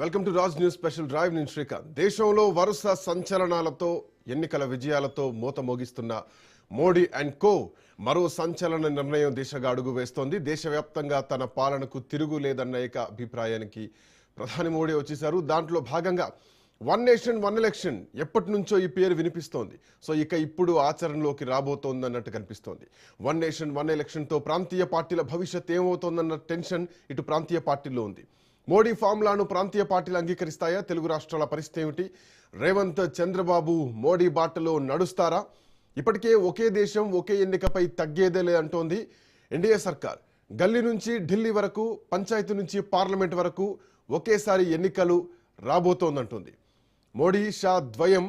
Welcome to Raj news special drive. నేను శ్రీకాంత్. దేశంలో వరుస సంచలనాలతో ఎన్నికల విజయాలతో మోత మోగిస్తున్న మోడీ అండ్ కో మరో సంచలన నిర్ణయం దిశగా అడుగు వేస్తోంది. దేశవ్యాప్తంగా తన పాలనకు తిరుగు లేదన్న ఏక అభిప్రాయానికి ప్రధాని మోడీ వచ్చేశారు. దాంట్లో భాగంగా వన్ నేషన్ వన్ ఎలక్షన్ ఎప్పటి నుంచో ఈ పేరు వినిపిస్తోంది. సో ఇప్పుడు ఆచరణలోకి రాబోతోంది అన్నట్టు కనిపిస్తోంది. వన్ నేషన్ వన్ ఎలక్షన్తో ప్రాంతీయ పార్టీల భవిష్యత్ ఏమవుతోందన్న టెన్షన్ ఇటు ప్రాంతీయ పార్టీల్లో ఉంది. మోడీ ఫార్ములాను ప్రాంతీయ పార్టీలు అంగీకరిస్తాయా? తెలుగు రాష్ట్రాల పరిస్థితి ఏమిటి? రేవంత్ చంద్రబాబు మోడీ బాటలో నడుస్తారా? ఇప్పటికే ఒకే దేశం ఒకే ఎన్నికపై తగ్గేదేలే అంటోంది ఎన్డీఏ సర్కార్. గల్లీ నుంచి ఢిల్లీ వరకు, పంచాయతీ నుంచి పార్లమెంట్ వరకు ఒకేసారి ఎన్నికలు రాబోతోందంటుంది. మోడీ షా ద్వయం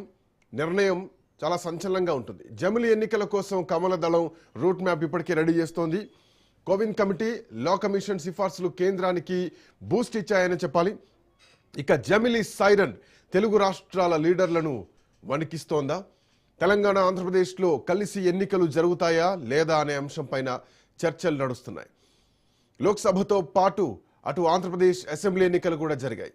నిర్ణయం చాలా సంచలనంగా ఉంటుంది. జమిలీ ఎన్నికల కోసం కమల దళం రూట్ మ్యాప్ ఇప్పటికే రెడీ చేస్తోంది. కోవిన్ కమిటీ, లా కమిషన్ సిఫార్సులు కేంద్రానికి బూస్ట్ ఇచ్చాయని చెప్పాలి. ఇక జమిలీ సైరన్ తెలుగు రాష్ట్రాల లీడర్లను వణికిస్తోందా? తెలంగాణ, ఆంధ్రప్రదేశ్లో కలిసి ఎన్నికలు జరుగుతాయా లేదా అనే అంశంపైన చర్చలు నడుస్తున్నాయి. లోక్సభతో పాటు అటు ఆంధ్రప్రదేశ్ అసెంబ్లీ ఎన్నికలు కూడా జరిగాయి.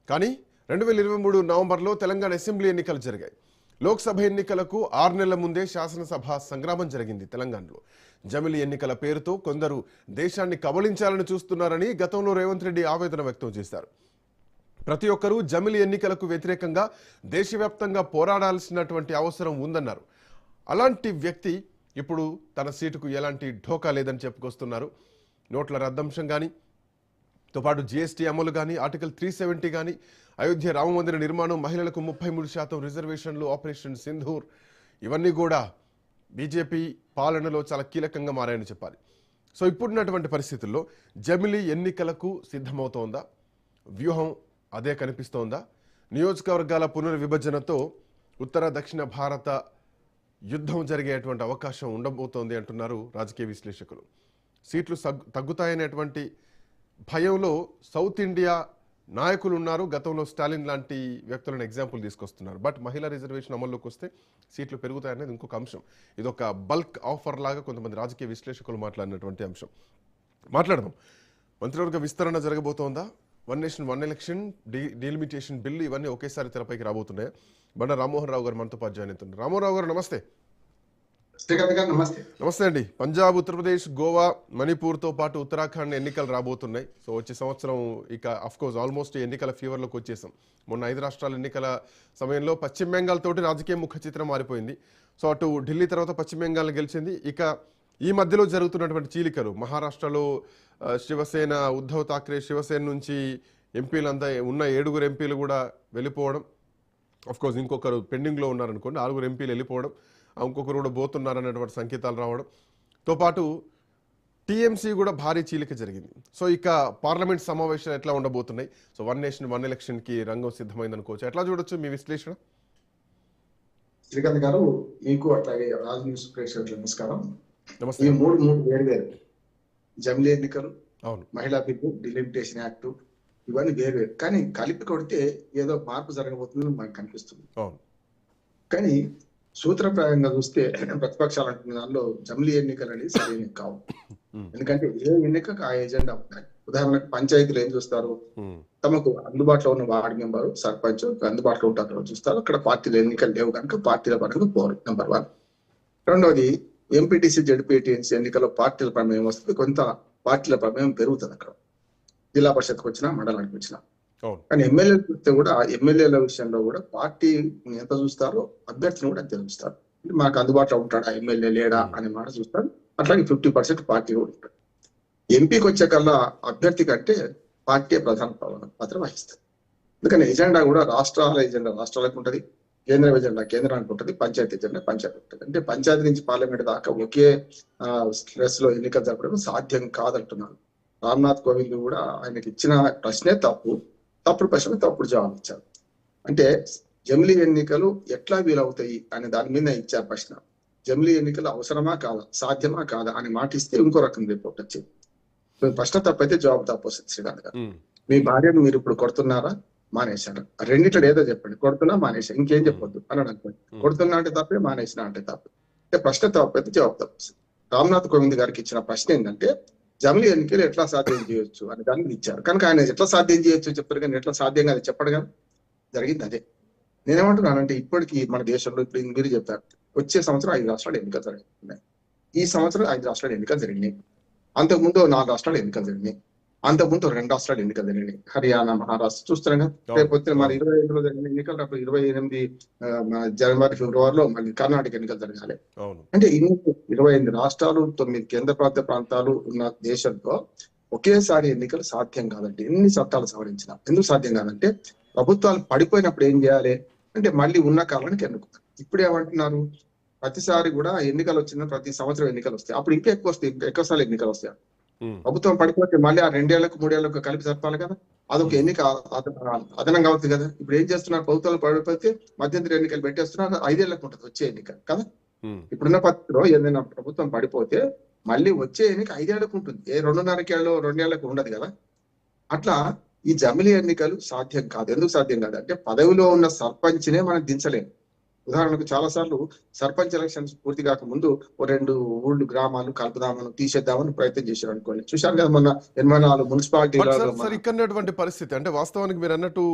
కానీ 2023 నవంబర్లో తెలంగాణ అసెంబ్లీ ఎన్నికలు జరిగాయి. లోక్సభ ఎన్నికలకు 6 నెలల ముందే శాసనసభ సంగ్రామం జరిగింది తెలంగాణలో. జమిలీ ఎన్నికల పేరుతో కొందరు దేశాన్ని కబళించాలని చూస్తున్నారని గతంలో రేవంత్ రెడ్డి ఆవేదన వ్యక్తం చేశారు. ప్రతి ఒక్కరూ జమిలీ ఎన్నికలకు వ్యతిరేకంగా దేశవ్యాప్తంగా పోరాడాల్సినటువంటి అవసరం ఉందన్నారు. అలాంటి వ్యక్తి ఇప్పుడు తన సీటుకు ఎలాంటి ఢోకా లేదని చెప్పుకొస్తున్నారు. నోట్ల రద్దంశం కానీ, తో పాటు జీఎస్టీ అమలు కానీ, ఆర్టికల్ 370 కానీ, అయోధ్య రామమందిర నిర్మాణం, మహిళలకు 33% రిజర్వేషన్లు, ఆపరేషన్ సింధూర్, ఇవన్నీ కూడా బీజేపీ పాలనలో చాలా కీలకంగా మారాయని చెప్పాలి. సో ఇప్పుడున్నటువంటి పరిస్థితుల్లో జమిలీ ఎన్నికలకు సిద్ధమవుతోందా? వ్యూహం అదే కనిపిస్తోందా? నియోజకవర్గాల పునర్విభజనతో ఉత్తర దక్షిణ భారత యుద్ధం జరిగేటువంటి అవకాశం ఉండబోతోంది అంటున్నారు రాజకీయ విశ్లేషకులు. సీట్లు తగ్గుతాయనేటువంటి భయంలో సౌత్ ఇండియా నాయకులు ఉన్నారు. గతంలో స్టాలిన్ లాంటి వ్యక్తులను ఎగ్జాంపుల్ తీసుకొస్తున్నారు. బట్ మహిళా రిజర్వేషన్ అమల్లోకి వస్తే సీట్లు పెరుగుతాయనేది ఇంకొక అంశం. ఇదొక బల్క్ ఆఫర్ లాగా కొంతమంది రాజకీయ విశ్లేషకులు మాట్లాడినటువంటి అంశం. మాట్లాడదాం. మంత్రివర్గ విస్తరణ జరగబోతోందా? One nation one election, delimitation bill, ఇవన్నీ ఒకేసారి తెరపైకి రాబోతున్నాయి. బండ రామ్మోహన్ రావు గారు మనతో పాటు జాయిన్ అవుతున్నారు. రామ్మోహన్ రావు గారు నమస్తే. నమస్తే అండి. పంజాబ్, ఉత్తరప్రదేశ్, గోవా, మణిపూర్తో పాటు ఉత్తరాఖండ్ ఎన్నికలు రాబోతున్నాయి. సో వచ్చే సంవత్సరం ఇక అఫ్కోర్స్ ఆల్మోస్ట్ ఎన్నికల ఫీవర్లోకి వచ్చేసాం. మొన్న 5 రాష్ట్రాల ఎన్నికల సమయంలో పశ్చిమ బెంగాల్ తోటి రాజకీయ ముఖ చిత్రం మారిపోయింది. సో అటు ఢిల్లీ తర్వాత పశ్చిమ బెంగాల్ గెలిచింది. ఇక ఈ మధ్యలో జరుగుతున్నటువంటి చీలికలు, మహారాష్ట్రలో శివసేన, ఉద్ధవ్ ఠాక్రే శివసేన నుంచి ఎంపీలంతా ఉన్న 7 ఎంపీలు కూడా వెళ్ళిపోవడం, అఫ్కోర్స్ ఇంకొకరు పెండింగ్లో ఉన్నారనుకోండి, 6 ఎంపీలు వెళ్ళిపోవడం, ఇంకొకరు కూడా పోతున్నారన్నటువంటి సంకేతాలు రావడంతో పాటు టీఎంసీ కూడా భారీ చీలిక జరిగింది. సో ఇక పార్లమెంట్ సమావేశాలు ఎట్లా ఉండబోతున్నాయి? సో వన్ నేషన్ వన్ ఎలక్షన్కి రంగం సిద్ధమైంది అనుకోవచ్చు. ఎట్లా చూడొచ్చు మీ విశ్లేషణ? శ్రీకాంత్ గారు, మీకు అట్లాగే రాజ్ న్యూస్ ప్రేక్షకులకు నమస్కారం. నమస్తే. ఈ మూడు వేరు జమిలీ ఎన్నికలు, అవును, మహిళా బిల్లు, డిలిమిటేషన్ యాక్ట్, ఇవన్నీ వేరు కానీ కలిపి కొడితే ఏదో మార్పు జరగబోతుందని మనకు కనిపిస్తుంది. అవును. కానీ సూత్రప్రాయంగా చూస్తే ప్రతిపక్షాలు అంటున్న దానిలో జమిలీ ఎన్నికలు అనేది సరైనవి కావు. ఎందుకంటే ఏ ఎన్నికకు ఆ ఎజెండా ఉంటాయి. ఉదాహరణకు పంచాయతీలు ఏం చూస్తారు? తమకు అందుబాటులో ఉన్న వార్డు మెంబరు, సర్పంచ్ అందుబాటులో ఉంటారో చూస్తారు. అక్కడ పార్టీల ఎన్నికలు లేవు కనుక పార్టీల పరంగా పోరు. నెంబర్ 1. రెండవది ఎంపీటీసీ, జెడ్పీటీసీ ఎన్నికల్లో పార్టీల ప్రమేయం వస్తుంది. కొంత పార్టీల ప్రమేయం పెరుగుతుంది అక్కడ, జిల్లా పరిషత్కి వచ్చినా మండలానికి వచ్చినా. కానీ ఎమ్మెల్యేలు చూస్తే కూడా ఎమ్మెల్యేల విషయంలో కూడా పార్టీ ఎంత చూస్తారో అభ్యర్థిని కూడా అంతే చూస్తారు. మాకు అందుబాటులో ఉంటాడా ఎమ్మెల్యే లేడా అనే మాట చూస్తారు. అట్లాగే 50% పార్టీ కూడా ఉంటాడు. ఎంపీకి వచ్చే కల్లా అభ్యర్థి కంటే పార్టీ ప్రధాన పాత్ర వహిస్తుంది. ఎందుకంటే ఎజెండా కూడా రాష్ట్రాల ఎజెండా రాష్ట్రాలకు ఉంటుంది, కేంద్ర ఎజెండా కేంద్రానికి ఉంటుంది, పంచాయతీ ఎజెండా పంచాయతీ ఉంటుంది. అంటే పంచాయతీ నుంచి పార్లమెంట్ దాకా ఒకే స్ట్రెస్ లో ఎన్నికలు జరపడం సాధ్యం కాదంటున్నారు. రామ్నాథ్ కోవింద్ కూడా ఆయనకి ఇచ్చిన ప్రశ్నే తప్పుడు ప్రశ్న తప్పుడు జవాబు ఇచ్చారు. అంటే జమిలీ ఎన్నికలు ఎట్లా వీలవుతాయి అనే దాని మీద ఇచ్చారు ప్రశ్న. జమిలీ ఎన్నికలు అవసరమా కాదా, సాధ్యమా కాదా అని మాట ఇస్తే ఇంకో రకం రిపోర్ట్ వచ్చింది. ప్రశ్న తప్పైతే జవాబు తప్పు వస్తుంది. శ్రీకాంత్ గారు, మీ భార్యను మీరు ఇప్పుడు కొడుతున్నారా, మానేశారా? రెండిట్లో ఏదో చెప్పండి. కొడుతున్నా, మానేసా, ఇంకేం చెప్పొద్దు అని అనుకోండి. కొడుతున్నా అంటే తప్పే, మానేసినా అంటే తప్పే. అంటే ప్రశ్న తప్పైతే జవాబు తప్పు వస్తుంది. రామ్నాథ్ కోవింద్ గారికి ఇచ్చిన ప్రశ్న ఏంటంటే, జమిలీ ఎన్నికలు ఎట్లా సాధ్యం చేయొచ్చు అని దాన్ని ఇచ్చారు. కనుక ఆయన ఎట్లా సాధ్యం చేయొచ్చు చెప్పారు, కానీ ఎట్లా సాధ్యం కాదు చెప్పడు కదా. జరిగింది అదే. నేనేమంటున్నానంటే ఇప్పటికీ మన దేశంలో ఇప్పుడు మీరు చెప్పారు, వచ్చే సంవత్సరం 5 రాష్ట్రాలు ఎన్నికలు జరుగుతున్నాయి. ఈ సంవత్సరం 5 రాష్ట్రాలు ఎన్నికలు జరిగినాయి. అంతకుముందు 4 రాష్ట్రాలు ఎన్నికలు జరిగినాయి. అంతకుముందు 2 రాష్ట్రాలు ఎన్నికలు జరిగినాయి. హర్యానా, మహారాష్ట్ర చూస్తున్నాం కదా. రేపు వచ్చిన మరి 25లో జరిగిన ఎన్నికలు రేపు 28 జనవరి, ఫిబ్రవరిలో మళ్ళీ కర్ణాటక ఎన్నికలు జరగాలి. అంటే 28 రాష్ట్రాలు, 9 కేంద్రపాలిత ప్రాంతాలు ఉన్న దేశంలో ఒకేసారి ఎన్నికలు సాధ్యం కాదంటే ఎన్ని చట్టాలు సవరించినా ఎందుకు సాధ్యం కాదంటే ప్రభుత్వాలు పడిపోయినప్పుడు ఏం చేయాలి అంటే మళ్ళీ ఉన్న కాలానికి ఎన్నుకుంటారు. ఇప్పుడు ఏమంటున్నారు, ప్రతిసారి కూడా ఎన్నికలు వచ్చిన ప్రతి సంవత్సరం ఎన్నికలు వస్తాయి. అప్పుడు ఇంకా ఎక్కువ వస్తాయి, ఇంకా ఎక్కువసార్లు ఎన్నికలు వస్తాయి. ప్రభుత్వం పడిపోతే మళ్ళీ ఆ 2 ఏళ్లకు 3 ఏళ్లకు కలిపి జరపాలి కదా. అదొక ఎన్నిక అదనంగా అవుతుంది కదా. ఇప్పుడు ఏం చేస్తున్నారు, ప్రభుత్వాలు పడిపోతే మధ్యంతర ఎన్నికలు పెట్టేస్తున్నారు. 5 ఏళ్లకు ఉంటుంది వచ్చే ఎన్నిక కదా. ఇప్పుడున్న పరిస్థితిలో ఏదైనా ప్రభుత్వం పడిపోతే మళ్ళీ వచ్చే ఎన్నిక 5 ఏళ్లకు ఉంటుంది. 2.5 ఏళ్ళు 2 ఏళ్లకు ఉండదు కదా. అట్లా ఈ జమిలీ ఎన్నికలు సాధ్యం కాదు. ఎందుకు సాధ్యం కాదు అంటే పదవిలో ఉన్న సర్పంచ్నే మనం దించలేము. ఉదాహరణకు చాలా సార్లు సర్పంచ్ ఎలక్షన్స్ పూర్తి కాక ముందు 2 ఊళ్ళు గ్రామాలు కలుపుదామని తీసేద్దామని ప్రయత్నం చేశారు అనుకోండి. చూశారు కదా మొన్న 84 మున్సిపాలిటీలో ఇక్కడ పరిస్థితి అంటే వాస్తవానికి మీరు అన్నట్టు